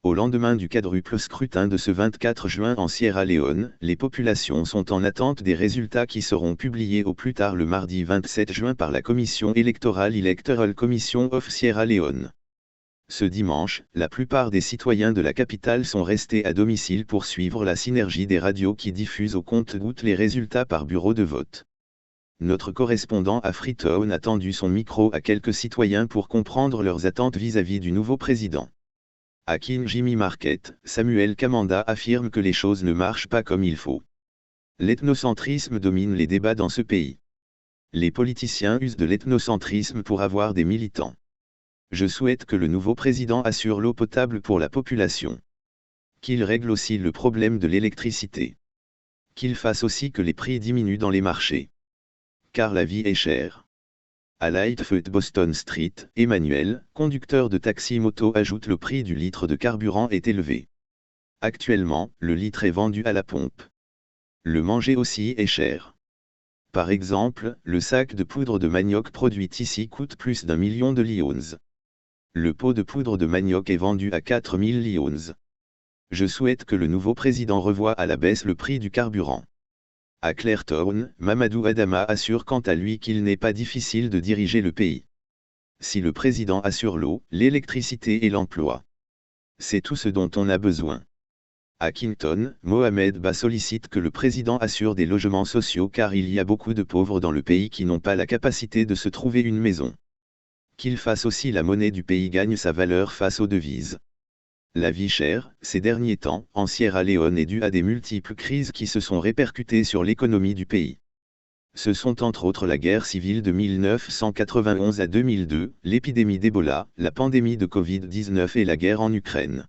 Au lendemain du quadruple scrutin de ce 24 juin en Sierra Leone, les populations sont en attente des résultats qui seront publiés au plus tard le mardi 27 juin par la Commission électorale Electoral Commission of Sierra Leone. Ce dimanche, la plupart des citoyens de la capitale sont restés à domicile pour suivre la synergie des radios qui diffusent au compte-gouttes les résultats par bureau de vote. Notre correspondant à Freetown a tendu son micro à quelques citoyens pour comprendre leurs attentes vis-à-vis du nouveau président. À Kinjimi Market, Samuel Kamanda affirme que les choses ne marchent pas comme il faut. L'ethnocentrisme domine les débats dans ce pays. Les politiciens usent de l'ethnocentrisme pour avoir des militants. Je souhaite que le nouveau président assure l'eau potable pour la population. Qu'il règle aussi le problème de l'électricité. Qu'il fasse aussi que les prix diminuent dans les marchés. Car la vie est chère. À Lightfoot Boston Street, Emmanuel, conducteur de taxi-moto, ajoute le prix du litre de carburant est élevé. Actuellement, le litre est vendu à la pompe. Le manger aussi est cher. Par exemple, le sac de poudre de manioc produit ici coûte plus d'1 million de lyons. Le pot de poudre de manioc est vendu à 4000 lyons. Je souhaite que le nouveau président revoie à la baisse le prix du carburant. À Clairtown, Mamadou Adama assure quant à lui qu'il n'est pas difficile de diriger le pays. Si le président assure l'eau, l'électricité et l'emploi. C'est tout ce dont on a besoin. À Kingston, Mohamed Ba sollicite que le président assure des logements sociaux car il y a beaucoup de pauvres dans le pays qui n'ont pas la capacité de se trouver une maison. Qu'il fasse aussi la monnaie du pays gagne sa valeur face aux devises. La vie chère, ces derniers temps, en Sierra Leone est due à des multiples crises qui se sont répercutées sur l'économie du pays. Ce sont entre autres la guerre civile de 1991 à 2002, l'épidémie d'Ebola, la pandémie de Covid-19 et la guerre en Ukraine.